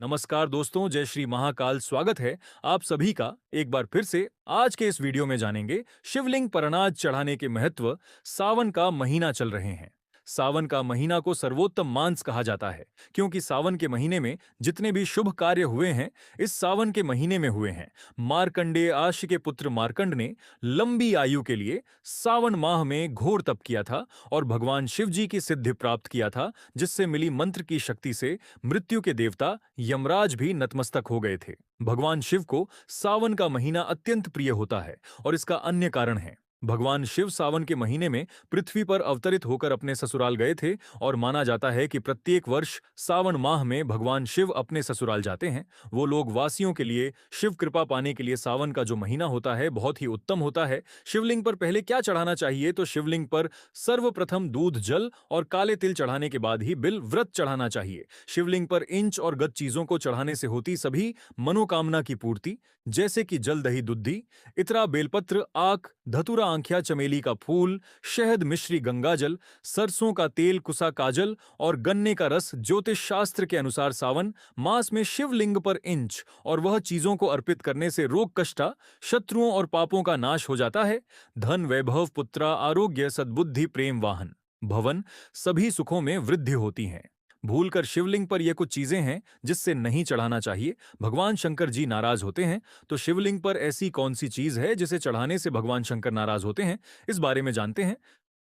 नमस्कार दोस्तों, जय श्री महाकाल। स्वागत है आप सभी का एक बार फिर से। आज के इस वीडियो में जानेंगे शिवलिंग पर अनाज चढ़ाने के महत्व। सावन का महीना चल रहे हैं। सावन का महीना को सर्वोत्तम मास कहा जाता है, क्योंकि सावन के महीने में जितने भी शुभ कार्य हुए हैं, इस सावन के महीने में हुए हैं। मार्कंडेय आर्ष के पुत्र मार्कंड ने लंबी आयु के लिए सावन माह में घोर तप किया था और भगवान शिव जी की सिद्धि प्राप्त किया था, जिससे मिली मंत्र की शक्ति से मृत्यु के देवता यमराज भी नतमस्तक हो गए थे। भगवान शिव को सावन का महीना अत्यंत प्रिय होता है और इसका अन्य कारण है। भगवान शिव सावन के महीने में पृथ्वी पर अवतरित होकर अपने ससुराल गए थे और माना जाता है कि प्रत्येक वर्ष सावन माह में भगवान शिव अपने ससुराल जाते हैं। वो लोग वासियों के लिए शिव कृपा पाने के लिए सावन का जो महीना होता है बहुत ही उत्तम होता है। शिवलिंग पर पहले क्या चढ़ाना चाहिए? तो शिवलिंग पर सर्वप्रथम दूध जल और काले तिल चढ़ाने के बाद ही बिल व्रत चढ़ाना चाहिए। शिवलिंग पर इंच और गद चीजों को चढ़ाने से होती सभी मनोकामना की पूर्ति, जैसे कि जल दही दुद्धि, इतरा बेलपत्र आक धतुरा आंखिया चमेली का फूल, शहद मिश्री गंगाजल, सरसों का तेल कुसा काजल और गन्ने का रस। ज्योतिष शास्त्र के अनुसार सावन मास में शिवलिंग पर इंच और वह चीजों को अर्पित करने से रोग कष्टा, शत्रुओं और पापों का नाश हो जाता है। धन वैभव पुत्रा आरोग्य सद्बुद्धि प्रेम वाहन भवन सभी सुखों में वृद्धि होती है। भूलकर शिवलिंग पर ये कुछ चीजें हैं जिससे नहीं चढ़ाना चाहिए। भगवान शंकर जी नाराज होते हैं। तो शिवलिंग पर ऐसी कौन सी चीज है जिसे चढ़ाने से भगवान शंकर नाराज होते हैं, इस बारे में जानते हैं।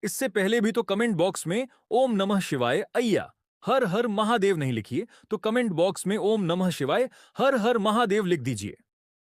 इससे पहले भी तो कमेंट बॉक्स में ओम नमः शिवाय अय्या हर हर महादेव नहीं लिखिए, तो कमेंट बॉक्स में ओम नमः शिवाय हर हर महादेव लिख दीजिए।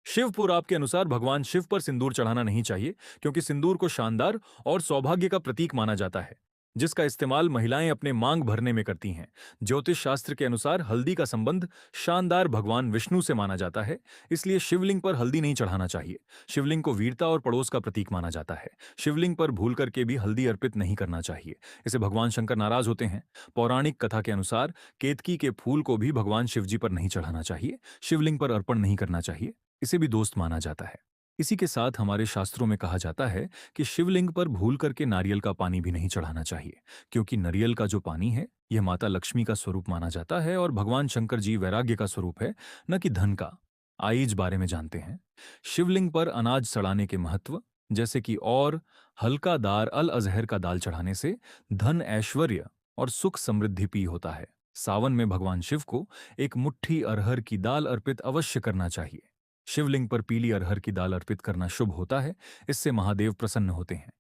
शिव पुराण के अनुसार भगवान शिव पर सिंदूर चढ़ाना नहीं चाहिए, क्योंकि सिंदूर को शानदार और सौभाग्य का प्रतीक माना जाता है, जिसका इस्तेमाल महिलाएं अपने मांग भरने में करती हैं। ज्योतिष शास्त्र के अनुसार हल्दी का संबंध शानदार भगवान विष्णु से माना जाता है, इसलिए शिवलिंग पर हल्दी नहीं चढ़ाना चाहिए। शिवलिंग को वीरता और पड़ोस का प्रतीक माना जाता है। शिवलिंग पर भूल करके भी हल्दी अर्पित नहीं करना चाहिए, इसे भगवान शंकर नाराज होते हैं। पौराणिक कथा के अनुसार केतकी के फूल को भी भगवान शिवजी पर नहीं चढ़ाना चाहिए, शिवलिंग पर अर्पण नहीं करना चाहिए, इसे भी दोस्त माना जाता है। इसी के साथ हमारे शास्त्रों में कहा जाता है कि शिवलिंग पर भूल करके नारियल का पानी भी नहीं चढ़ाना चाहिए, क्योंकि नारियल का जो पानी है यह माता लक्ष्मी का स्वरूप माना जाता है और भगवान शंकर जी वैराग्य का स्वरूप है, न कि धन का। आइए इस बारे में जानते हैं। शिवलिंग पर अनाज चढ़ाने के महत्व, जैसे कि और हल्का दार अल अजहर का दाल चढ़ाने से धन ऐश्वर्य और सुख समृद्धि पी होता है। सावन में भगवान शिव को एक मुट्ठी अरहर की दाल अर्पित अवश्य करना चाहिए। शिवलिंग पर पीली अरहर की दाल अर्पित करना शुभ होता है, इससे महादेव प्रसन्न होते हैं।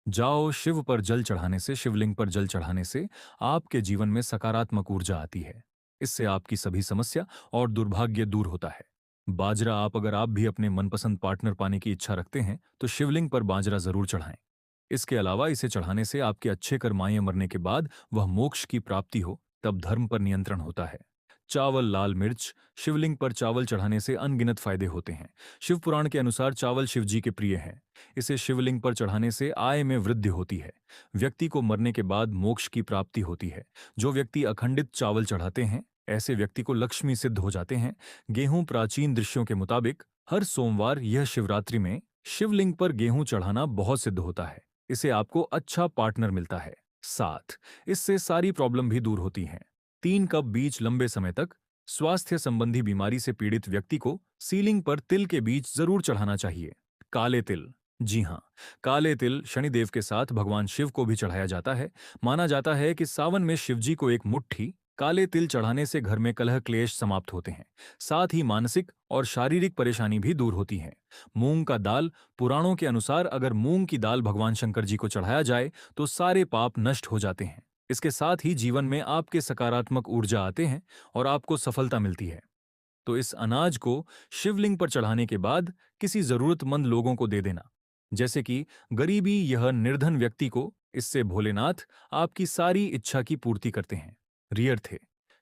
जाओ शिव पर जल चढ़ाने से, शिवलिंग पर जल चढ़ाने से आपके जीवन में सकारात्मक ऊर्जा आती है। इससे आपकी सभी समस्या और दुर्भाग्य दूर होता है। बाजरा, अगर आप भी अपने मनपसंद पार्टनर पाने की इच्छा रखते हैं तो शिवलिंग पर बाजरा जरूर चढ़ाएं। इसके अलावा इसे चढ़ाने से आपके अच्छे कर्माएं मरने के बाद वह मोक्ष की प्राप्ति हो, तब धर्म पर नियंत्रण होता है। चावल, लाल मिर्च, शिवलिंग पर चावल चढ़ाने से अनगिनत फायदे होते हैं। शिव पुराण के अनुसार चावल शिवजी के प्रिय है। इसे शिवलिंग पर चढ़ाने से आय में वृद्धि होती है। व्यक्ति को मरने के बाद मोक्ष की प्राप्ति होती है। जो व्यक्ति अखंडित चावल चढ़ाते हैं, ऐसे व्यक्ति को लक्ष्मी सिद्ध हो जाते हैं। गेहूं, प्राचीन दृश्यों के मुताबिक हर सोमवार यह शिवरात्रि में शिवलिंग पर गेहूं चढ़ाना बहुत सिद्ध होता है। इससे आपको अच्छा पार्टनर मिलता है, साथ इससे सारी प्रॉब्लम भी दूर होती हैं। 3 कप बीज लंबे समय तक स्वास्थ्य संबंधी बीमारी से पीड़ित व्यक्ति को सीलिंग पर तिल के बीज जरूर चढ़ाना चाहिए। काले तिल, जी हाँ, काले तिल शनिदेव के साथ भगवान शिव को भी चढ़ाया जाता है। माना जाता है कि सावन में शिवजी को एक मुट्ठी काले तिल चढ़ाने से घर में कलह क्लेश समाप्त होते हैं, साथ ही मानसिक और शारीरिक परेशानी भी दूर होती है। मूंग का दाल, पुराणों के अनुसार अगर मूंग की दाल भगवान शंकर जी को चढ़ाया जाए तो सारे पाप नष्ट हो जाते हैं। इसके साथ ही जीवन में आपके सकारात्मक ऊर्जा आते हैं और आपको सफलता मिलती है। तो इस अनाज को शिवलिंग पर चढ़ाने के बाद किसी जरूरतमंद लोगों को दे देना, जैसे कि गरीबी यह निर्धन व्यक्ति को। इससे भोलेनाथ आपकी सारी इच्छा की पूर्ति करते हैं। रियर थे।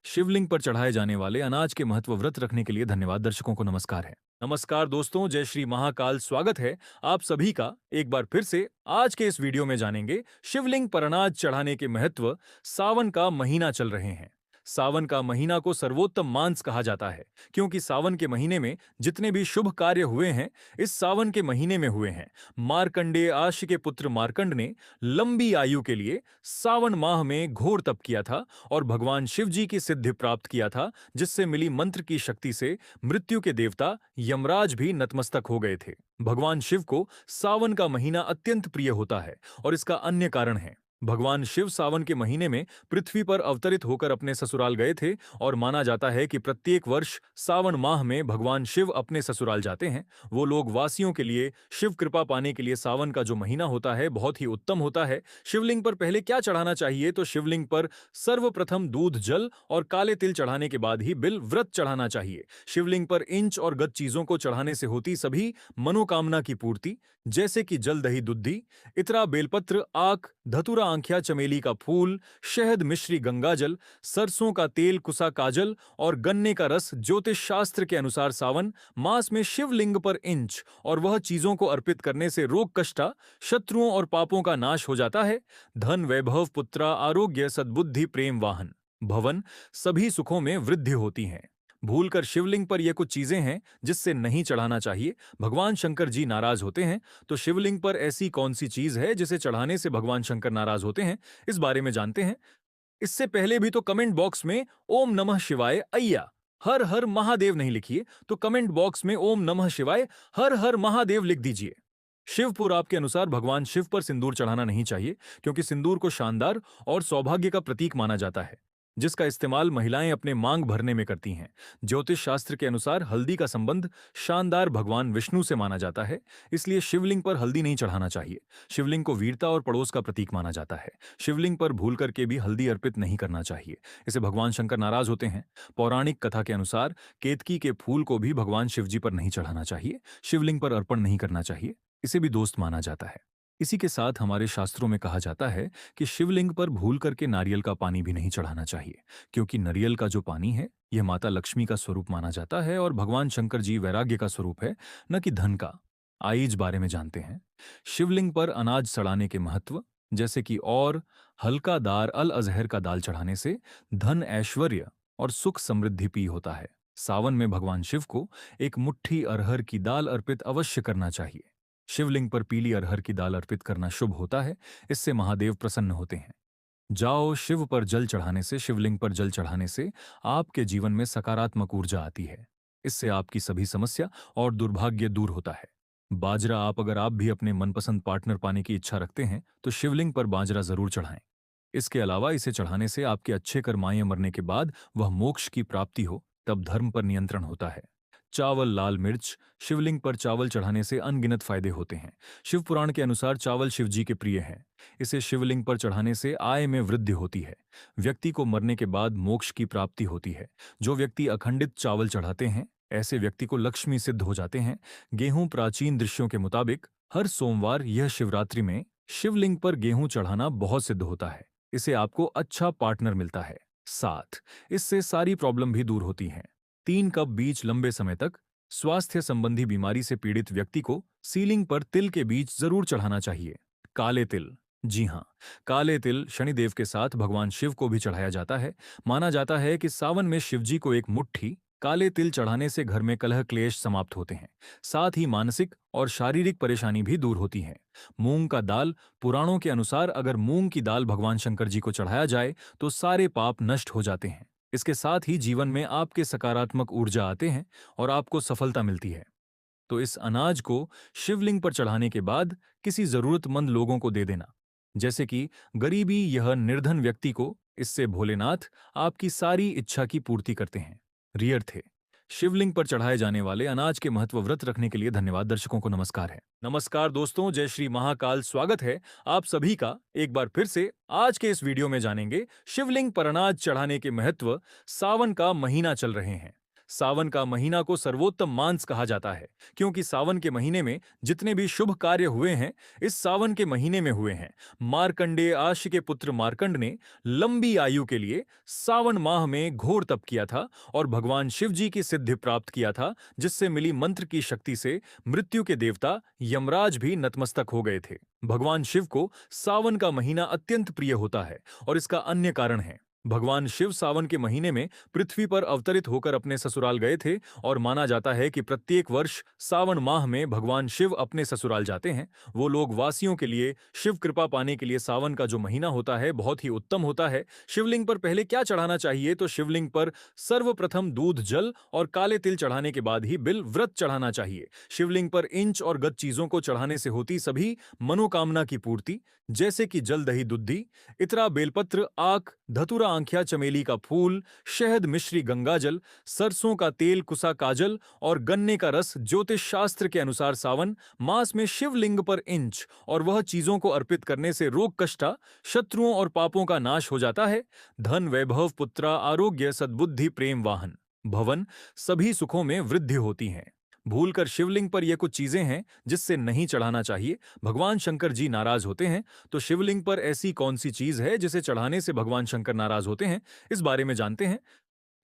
शिवलिंग पर चढ़ाए जाने वाले अनाज के महत्व व्रत रखने के लिए धन्यवाद। दर्शकों को नमस्कार है। नमस्कार दोस्तों, जय श्री महाकाल। स्वागत है आप सभी का एक बार फिर से। आज के इस वीडियो में जानेंगे शिवलिंग पर अनाज चढ़ाने के महत्व। सावन का महीना चल रहे हैं। सावन का महीना को सर्वोत्तम मास कहा जाता है क्योंकि सावन के महीने में जितने भी शुभ कार्य हुए हैं इस सावन के महीने में हुए हैं। मार्कंडेय आशी के पुत्र मार्कंड ने लंबी आयु के लिए सावन माह में घोर तप किया था और भगवान शिव जी की सिद्धि प्राप्त किया था, जिससे मिली मंत्र की शक्ति से मृत्यु के देवता यमराज भी नतमस्तक हो गए थे। भगवान शिव को सावन का महीना अत्यंत प्रिय होता है और इसका अन्य कारण है। भगवान शिव सावन के महीने में पृथ्वी पर अवतरित होकर अपने ससुराल गए थे और माना जाता है कि प्रत्येक वर्ष सावन माह में भगवान शिव अपने ससुराल जाते हैं। वो लोग वासियों के लिए शिव कृपा पाने के लिए सावन का जो महीना होता है बहुत ही उत्तम होता है। शिवलिंग पर पहले क्या चढ़ाना चाहिए, तो शिवलिंग पर सर्वप्रथम दूध जल और काले तिल चढ़ाने के बाद ही बिल व्रत चढ़ाना चाहिए। शिवलिंग पर इंच और गद चीजों को चढ़ाने से होती सभी मनोकामना की पूर्ति, जैसे कि जल दही दुद्धि, इतरा बेलपत्र आक धतुरा आंखिया चमेली का फूल, शहद मिश्री गंगाजल, सरसों का तेल कुसा काजल और गन्ने का रस। ज्योतिष शास्त्र के अनुसार सावन मास में शिवलिंग पर इंच और वह चीजों को अर्पित करने से रोग कष्टा, शत्रुओं और पापों का नाश हो जाता है। धन वैभव पुत्रा आरोग्य सद्बुद्धि प्रेम वाहन भवन सभी सुखों में वृद्धि होती है। भूलकर शिवलिंग पर ये कुछ चीजें हैं जिससे नहीं चढ़ाना चाहिए, भगवान शंकर जी नाराज होते हैं। तो शिवलिंग पर ऐसी कौन सी चीज है जिसे चढ़ाने से भगवान शंकर नाराज होते हैं, इस बारे में जानते हैं। इससे पहले भी तो कमेंट बॉक्स में ओम नमः शिवाय अय्या हर हर महादेव नहीं लिखिए, तो कमेंट बॉक्स में ओम नमः शिवाय हर हर महादेव लिख दीजिए। शिव पुराण के अनुसार भगवान शिव पर सिंदूर चढ़ाना नहीं चाहिए क्योंकि सिंदूर को शानदार और सौभाग्य का प्रतीक माना जाता है, जिसका इस्तेमाल महिलाएं अपने मांग भरने में करती हैं। ज्योतिष शास्त्र के अनुसार हल्दी का संबंध शानदार भगवान विष्णु से माना जाता है, इसलिए शिवलिंग पर हल्दी नहीं चढ़ाना चाहिए। शिवलिंग को वीरता और पड़ोस का प्रतीक माना जाता है। शिवलिंग पर भूल करके भी हल्दी अर्पित नहीं करना चाहिए, इसे भगवान शंकर नाराज होते हैं। पौराणिक कथा के अनुसार केतकी के फूल को भी भगवान शिव जी पर नहीं चढ़ाना चाहिए, शिवलिंग पर अर्पण नहीं करना चाहिए, इसे भी दोस्त माना जाता है। इसी के साथ हमारे शास्त्रों में कहा जाता है कि शिवलिंग पर भूल करके नारियल का पानी भी नहीं चढ़ाना चाहिए क्योंकि नारियल का जो पानी है यह माता लक्ष्मी का स्वरूप माना जाता है और भगवान शंकर जी वैराग्य का स्वरूप है, न कि धन का। आइए इस बारे में जानते हैं। शिवलिंग पर अनाज सड़ाने के महत्व, जैसे कि और हल्का दार अल अजहर का दाल चढ़ाने से धन ऐश्वर्य और सुख समृद्धि पी होता है। सावन में भगवान शिव को एक मुट्ठी अरहर की दाल अर्पित अवश्य करना चाहिए। शिवलिंग पर पीली अरहर की दाल अर्पित करना शुभ होता है, इससे महादेव प्रसन्न होते हैं। जाओ शिव पर जल चढ़ाने से, शिवलिंग पर जल चढ़ाने से आपके जीवन में सकारात्मक ऊर्जा आती है। इससे आपकी सभी समस्या और दुर्भाग्य दूर होता है। बाजरा अगर आप भी अपने मनपसंद पार्टनर पाने की इच्छा रखते हैं तो शिवलिंग पर बाजरा जरूर चढ़ाएं। इसके अलावा इसे चढ़ाने से आपके अच्छे कर्माएं मरने के बाद वह मोक्ष की प्राप्ति हो, तब धर्म पर नियंत्रण होता है। चावल लाल मिर्च, शिवलिंग पर चावल चढ़ाने से अनगिनत फायदे होते हैं। शिव पुराण के अनुसार चावल शिव जी के प्रिय हैं। इसे शिवलिंग पर चढ़ाने से आय में वृद्धि होती है। व्यक्ति को मरने के बाद मोक्ष की प्राप्ति होती है। जो व्यक्ति अखंडित चावल चढ़ाते हैं ऐसे व्यक्ति को लक्ष्मी सिद्ध हो जाते हैं। गेहूं प्राचीन दृश्यों के मुताबिक हर सोमवार यह शिवरात्रि में शिवलिंग पर गेहूं चढ़ाना बहुत सिद्ध होता है। इसे आपको अच्छा पार्टनर मिलता है, साथ इससे सारी प्रॉब्लम भी दूर होती हैं। 3 कप बीज लंबे समय तक स्वास्थ्य संबंधी बीमारी से पीड़ित व्यक्ति को सीलिंग पर तिल के बीज जरूर चढ़ाना चाहिए। काले तिल, जी हाँ, काले तिल शनिदेव के साथ भगवान शिव को भी चढ़ाया जाता है। माना जाता है कि सावन में शिव जी को एक मुट्ठी काले तिल चढ़ाने से घर में कलह क्लेश समाप्त होते हैं, साथ ही मानसिक और शारीरिक परेशानी भी दूर होती है। मूंग का दाल, पुराणों के अनुसार अगर मूंग की दाल भगवान शंकर जी को चढ़ाया जाए तो सारे पाप नष्ट हो जाते हैं। इसके साथ ही जीवन में आपके सकारात्मक ऊर्जा आते हैं और आपको सफलता मिलती है। तो इस अनाज को शिवलिंग पर चढ़ाने के बाद किसी जरूरतमंद लोगों को दे देना, जैसे कि गरीबी यह निर्धन व्यक्ति को। इससे भोलेनाथ आपकी सारी इच्छा की पूर्ति करते हैं। रियर थे शिवलिंग पर चढ़ाए जाने वाले अनाज के महत्व व्रत रखने के लिए धन्यवाद। दर्शकों को नमस्कार है। नमस्कार दोस्तों, जय श्री महाकाल। स्वागत है आप सभी का एक बार फिर से। आज के इस वीडियो में जानेंगे शिवलिंग पर अनाज चढ़ाने के महत्व। सावन का महीना चल रहे हैं। सावन का महीना को सर्वोत्तम मास कहा जाता है क्योंकि सावन के महीने में जितने भी शुभ कार्य हुए हैं इस सावन के महीने में हुए हैं। मार्कंडेय आशी के पुत्र मार्कंड ने लंबी आयु के लिए सावन माह में घोर तप किया था और भगवान शिव जी की सिद्धि प्राप्त किया था, जिससे मिली मंत्र की शक्ति से मृत्यु के देवता यमराज भी नतमस्तक हो गए थे। भगवान शिव को सावन का महीना अत्यंत प्रिय होता है और इसका अन्य कारण है। भगवान शिव सावन के महीने में पृथ्वी पर अवतरित होकर अपने ससुराल गए थे और माना जाता है कि प्रत्येक वर्ष सावन माह में भगवान शिव अपने ससुराल जाते हैं। वो लोग वासियों के लिए शिव कृपा पाने के लिए सावन का जो महीना होता है बहुत ही उत्तम होता है। शिवलिंग पर पहले क्या चढ़ाना चाहिए, तो शिवलिंग पर सर्वप्रथम दूध जल और काले तिल चढ़ाने के बाद ही बिल व्रत चढ़ाना चाहिए। शिवलिंग पर इंच और गद चीजों को चढ़ाने से होती सभी मनोकामना की पूर्ति, जैसे कि जल दही दुद्धि, इतरा बेलपत्र आक धतुरा आंखिया चमेली का फूल, शहद मिश्री गंगाजल, सरसों का तेल कुसा काजल और गन्ने का रस। ज्योतिष शास्त्र के अनुसार सावन मास में शिवलिंग पर इंच और वह चीजों को अर्पित करने से रोग कष्टा, शत्रुओं और पापों का नाश हो जाता है। धन वैभव पुत्रा आरोग्य सद्बुद्धि प्रेम वाहन भवन सभी सुखों में वृद्धि होती है। भूलकर शिवलिंग पर ये कुछ चीजें हैं जिससे नहीं चढ़ाना चाहिए, भगवान शंकर जी नाराज होते हैं। तो शिवलिंग पर ऐसी कौन सी चीज है जिसे चढ़ाने से भगवान शंकर नाराज होते हैं, इस बारे में जानते हैं।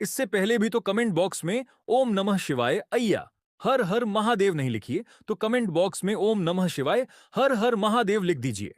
इससे पहले भी तो कमेंट बॉक्स में ओम नमः शिवाय अय्या हर हर महादेव नहीं लिखिए, तो कमेंट बॉक्स में ओम नमः शिवाय हर हर महादेव लिख दीजिए।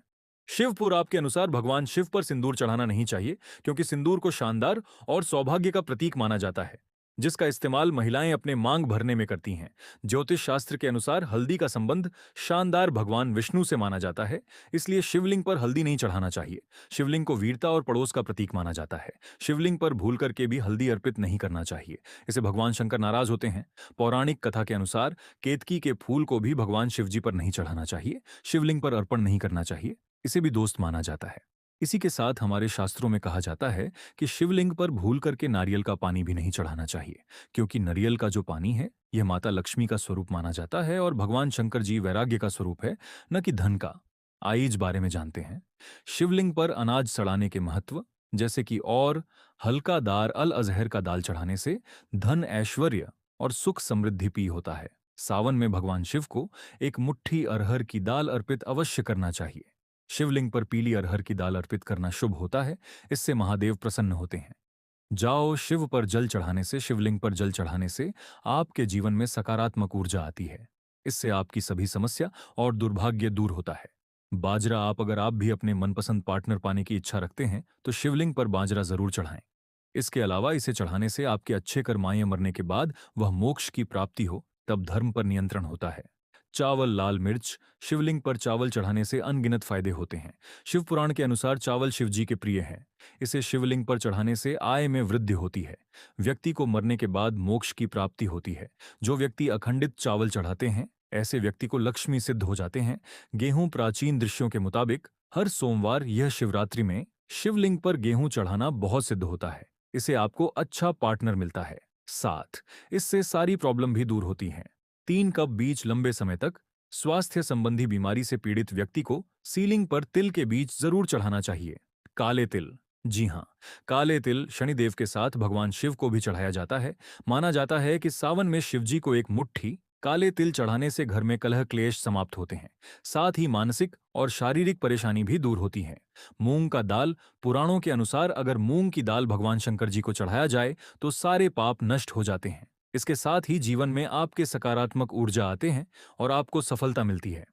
शिव पुराण के अनुसार भगवान शिव पर सिंदूर चढ़ाना नहीं चाहिए, क्योंकि सिंदूर को शानदार और सौभाग्य का प्रतीक माना जाता है, जिसका इस्तेमाल महिलाएं अपने मांग भरने में करती हैं। ज्योतिष शास्त्र के अनुसार हल्दी का संबंध शानदार भगवान विष्णु से माना जाता है, इसलिए शिवलिंग पर हल्दी नहीं चढ़ाना चाहिए। शिवलिंग को वीरता और पड़ोस का प्रतीक माना जाता है। शिवलिंग पर भूल करके भी हल्दी अर्पित नहीं करना चाहिए, इसे भगवान शंकर नाराज होते हैं। पौराणिक कथा के अनुसार केतकी के फूल को भी भगवान शिवजी पर नहीं चढ़ाना चाहिए, शिवलिंग पर अर्पण नहीं करना चाहिए, इसे भी दोस्त माना जाता है। इसी के साथ हमारे शास्त्रों में कहा जाता है कि शिवलिंग पर भूल करके नारियल का पानी भी नहीं चढ़ाना चाहिए, क्योंकि नारियल का जो पानी है यह माता लक्ष्मी का स्वरूप माना जाता है और भगवान शंकर जी वैराग्य का स्वरूप है, न कि धन का। आइए इस बारे में जानते हैं। शिवलिंग पर अनाज चढ़ाने के महत्व, जैसे कि और हल्का दार अल अजहर का दाल चढ़ाने से धन ऐश्वर्य और सुख समृद्धि पी होता है। सावन में भगवान शिव को एक मुट्ठी अरहर की दाल अर्पित अवश्य करना चाहिए। शिवलिंग पर पीली अरहर की दाल अर्पित करना शुभ होता है, इससे महादेव प्रसन्न होते हैं। जाओ शिव पर जल चढ़ाने से, शिवलिंग पर जल चढ़ाने से आपके जीवन में सकारात्मक ऊर्जा आती है। इससे आपकी सभी समस्या और दुर्भाग्य दूर होता है। बाजरा अगर आप भी अपने मनपसंद पार्टनर पाने की इच्छा रखते हैं तो शिवलिंग पर बाजरा जरूर चढ़ाएं। इसके अलावा इसे चढ़ाने से आपके अच्छे कर्माएं मरने के बाद वह मोक्ष की प्राप्ति हो, तब धर्म पर नियंत्रण होता है। चावल लाल मिर्च, शिवलिंग पर चावल चढ़ाने से अनगिनत फायदे होते हैं। शिव पुराण के अनुसार चावल शिवजी के प्रिय है। इसे शिवलिंग पर चढ़ाने से आय में वृद्धि होती है। व्यक्ति को मरने के बाद मोक्ष की प्राप्ति होती है। जो व्यक्ति अखंडित चावल चढ़ाते हैं ऐसे व्यक्ति को लक्ष्मी सिद्ध हो जाते हैं। गेहूं प्राचीन दृश्यों के मुताबिक हर सोमवार यह शिवरात्रि में शिवलिंग पर गेहूं चढ़ाना बहुत सिद्ध होता है। इसे आपको अच्छा पार्टनर मिलता है, साथ इससे सारी प्रॉब्लम भी दूर होती हैं। 3 कप बीज लंबे समय तक स्वास्थ्य संबंधी बीमारी से पीड़ित व्यक्ति को सीलिंग पर तिल के बीज जरूर चढ़ाना चाहिए। काले तिल, जी हाँ, काले तिल शनिदेव के साथ भगवान शिव को भी चढ़ाया जाता है। माना जाता है कि सावन में शिवजी को एक मुट्ठी काले तिल चढ़ाने से घर में कलह क्लेश समाप्त होते हैं, साथ ही मानसिक और शारीरिक परेशानी भी दूर होती है। मूंग का दाल, पुराणों के अनुसार अगर मूंग की दाल भगवान शंकर जी को चढ़ाया जाए तो सारे पाप नष्ट हो जाते हैं। इसके साथ ही जीवन में आपके सकारात्मक ऊर्जा आते हैं और आपको सफलता मिलती है।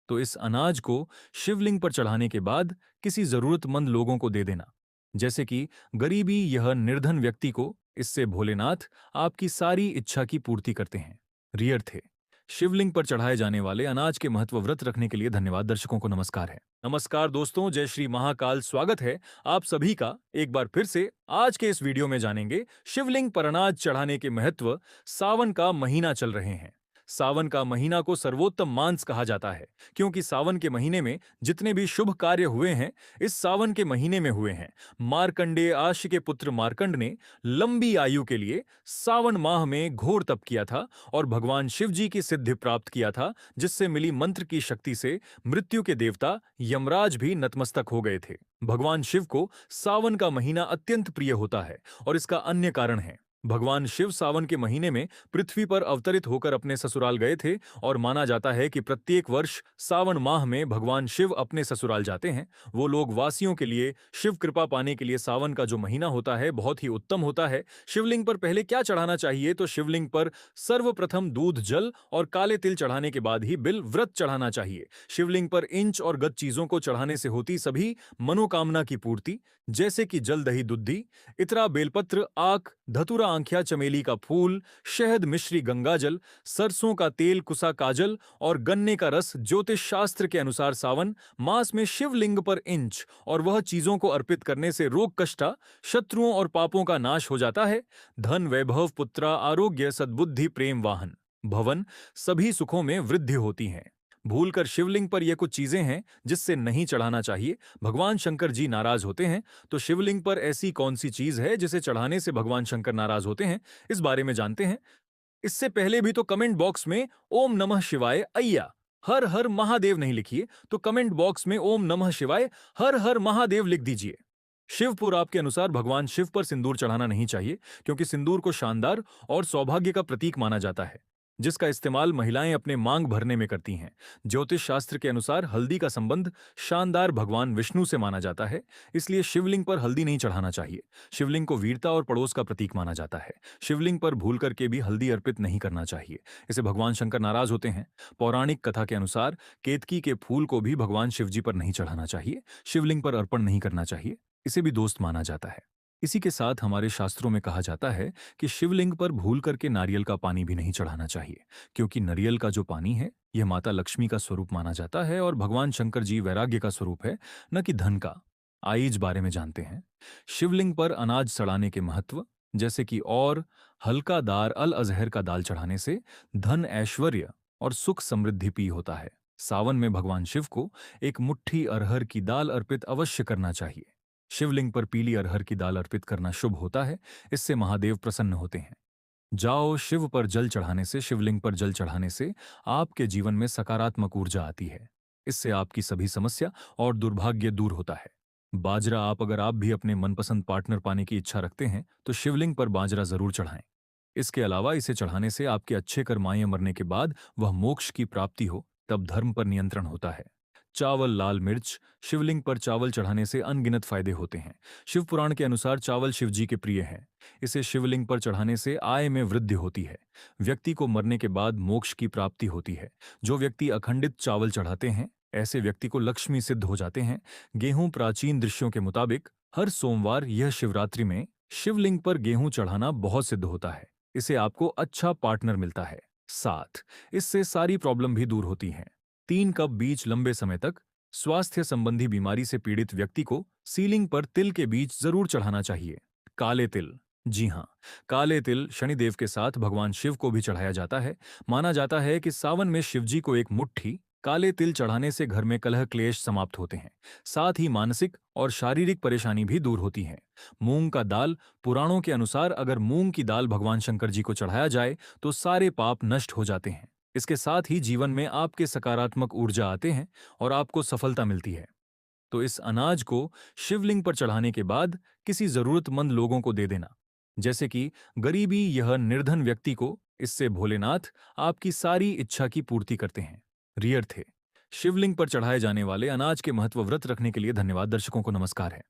तो इस अनाज को शिवलिंग पर चढ़ाने के बाद किसी जरूरतमंद लोगों को दे देना, जैसे कि गरीबी यह निर्धन व्यक्ति को। इससे भोलेनाथ आपकी सारी इच्छा की पूर्ति करते हैं। रियर थे। शिवलिंग पर चढ़ाए जाने वाले अनाज के महत्व व्रत रखने के लिए धन्यवाद। दर्शकों को नमस्कार है। नमस्कार दोस्तों, जय श्री महाकाल। स्वागत है आप सभी का एक बार फिर से। आज के इस वीडियो में जानेंगे शिवलिंग पर अनाज चढ़ाने के महत्व। सावन का महीना चल रहे हैं। सावन का महीना को सर्वोत्तम मांस कहा जाता है, क्योंकि सावन के महीने में जितने भी शुभ कार्य हुए हैं इस सावन के महीने में हुए हैं। मार्कंडेय आशी के पुत्र मार्कंड ने लंबी आयु के लिए सावन माह में घोर तप किया था और भगवान शिव जी की सिद्धि प्राप्त किया था, जिससे मिली मंत्र की शक्ति से मृत्यु के देवता यमराज भी नतमस्तक हो गए थे। भगवान शिव को सावन का महीना अत्यंत प्रिय होता है और इसका अन्य कारण है। भगवान शिव सावन के महीने में पृथ्वी पर अवतरित होकर अपने ससुराल गए थे और माना जाता है कि प्रत्येक वर्ष सावन माह में भगवान शिव अपने ससुराल जाते हैं। वो लोग वासियों के लिए शिव कृपा पाने के लिए सावन का जो महीना होता है बहुत ही उत्तम होता है। शिवलिंग पर पहले क्या चढ़ाना चाहिए, तो शिवलिंग पर सर्वप्रथम दूध जल और काले तिल चढ़ाने के बाद ही बिल व्रत चढ़ाना चाहिए। शिवलिंग पर इंच और गद चीजों को चढ़ाने से होती सभी मनोकामना की पूर्ति, जैसे कि जल दही दुद्धि, इतरा बेलपत्र आक धतुरा आंखिया चमेली का फूल, शहद मिश्री गंगाजल, सरसों का तेल कुसा काजल और गन्ने का रस। ज्योतिष शास्त्र के अनुसार सावन मास में शिवलिंग पर इंच और वह चीजों को अर्पित करने से रोग कष्टा, शत्रुओं और पापों का नाश हो जाता है। धन वैभव पुत्रा आरोग्य सद्बुद्धि प्रेम वाहन भवन सभी सुखों में वृद्धि होती है। भूलकर शिवलिंग पर ये कुछ चीजें हैं जिससे नहीं चढ़ाना चाहिए, भगवान शंकर जी नाराज होते हैं। तो शिवलिंग पर ऐसी कौन सी चीज है जिसे चढ़ाने से भगवान शंकर नाराज होते हैं, इस बारे में जानते हैं। इससे पहले भी तो कमेंट बॉक्स में ओम नमः शिवाय अय्या हर हर महादेव नहीं लिखिए, तो कमेंट बॉक्स में ओम नमः शिवाय हर हर महादेव लिख दीजिए। शिव पुराण के अनुसार भगवान शिव पर सिंदूर चढ़ाना नहीं चाहिए, क्योंकि सिंदूर को शानदार और सौभाग्य का प्रतीक माना जाता है, जिसका इस्तेमाल महिलाएं अपने मांग भरने में करती हैं। ज्योतिष शास्त्र के अनुसार हल्दी का संबंध शानदार भगवान विष्णु से माना जाता है, इसलिए शिवलिंग पर हल्दी नहीं चढ़ाना चाहिए। शिवलिंग को वीरता और पड़ोस का प्रतीक माना जाता है। शिवलिंग पर भूल करके भी हल्दी अर्पित नहीं करना चाहिए, इसे भगवान शंकर नाराज होते हैं। पौराणिक कथा के अनुसार केतकी के फूल को भी भगवान शिवजी पर नहीं चढ़ाना चाहिए, शिवलिंग पर अर्पण नहीं करना चाहिए, इसे भी दोस्त माना जाता है। इसी के साथ हमारे शास्त्रों में कहा जाता है कि शिवलिंग पर भूल करके नारियल का पानी भी नहीं चढ़ाना चाहिए, क्योंकि नारियल का जो पानी है यह माता लक्ष्मी का स्वरूप माना जाता है और भगवान शंकर जी वैराग्य का स्वरूप है, न कि धन का। आइए इस बारे में जानते हैं। शिवलिंग पर अनाज सड़ाने के महत्व, जैसे कि और हल्का दार अल अजहर का दाल चढ़ाने से धन ऐश्वर्य और सुख समृद्धि पी होता है। सावन में भगवान शिव को एक मुट्ठी अरहर की दाल अर्पित अवश्य करना चाहिए। शिवलिंग पर पीली अरहर की दाल अर्पित करना शुभ होता है, इससे महादेव प्रसन्न होते हैं। जाओ शिव पर जल चढ़ाने से, शिवलिंग पर जल चढ़ाने से आपके जीवन में सकारात्मक ऊर्जा आती है। इससे आपकी सभी समस्या और दुर्भाग्य दूर होता है। बाजरा अगर आप भी अपने मनपसंद पार्टनर पाने की इच्छा रखते हैं तो शिवलिंग पर बाजरा जरूर चढ़ाएं। इसके अलावा इसे चढ़ाने से आपके अच्छे कर्माएं मरने के बाद वह मोक्ष की प्राप्ति हो, तब धर्म पर नियंत्रण होता है। चावल लाल मिर्च, शिवलिंग पर चावल चढ़ाने से अनगिनत फायदे होते हैं। शिव पुराण के अनुसार चावल शिवजी के प्रिय है। इसे शिवलिंग पर चढ़ाने से आय में वृद्धि होती है। व्यक्ति को मरने के बाद मोक्ष की प्राप्ति होती है। जो व्यक्ति अखंडित चावल चढ़ाते हैं ऐसे व्यक्ति को लक्ष्मी सिद्ध हो जाते हैं। गेहूं प्राचीन दृश्यों के मुताबिक हर सोमवार यह शिवरात्रि में शिवलिंग पर गेहूं चढ़ाना बहुत सिद्ध होता है। इससे आपको अच्छा पार्टनर मिलता है, साथ इससे सारी प्रॉब्लम भी दूर होती हैं। 3 कप बीज लंबे समय तक स्वास्थ्य संबंधी बीमारी से पीड़ित व्यक्ति को सीलिंग पर तिल के बीज जरूर चढ़ाना चाहिए। काले तिल, जी हाँ, काले तिल शनिदेव के साथ भगवान शिव को भी चढ़ाया जाता है। माना जाता है कि सावन में शिवजी को एक मुट्ठी काले तिल चढ़ाने से घर में कलह क्लेश समाप्त होते हैं, साथ ही मानसिक और शारीरिक परेशानी भी दूर होती है। मूंग का दाल, पुराणों के अनुसार अगर मूंग की दाल भगवान शंकर जी को चढ़ाया जाए तो सारे पाप नष्ट हो जाते हैं। इसके साथ ही जीवन में आपके सकारात्मक ऊर्जा आते हैं और आपको सफलता मिलती है। तो इस अनाज को शिवलिंग पर चढ़ाने के बाद किसी जरूरतमंद लोगों को दे देना, जैसे कि गरीबी यह निर्धन व्यक्ति को। इससे भोलेनाथ आपकी सारी इच्छा की पूर्ति करते हैं। रियर थे शिवलिंग पर चढ़ाए जाने वाले अनाज के महत्व व्रत रखने के लिए धन्यवाद। दर्शकों को नमस्कार है।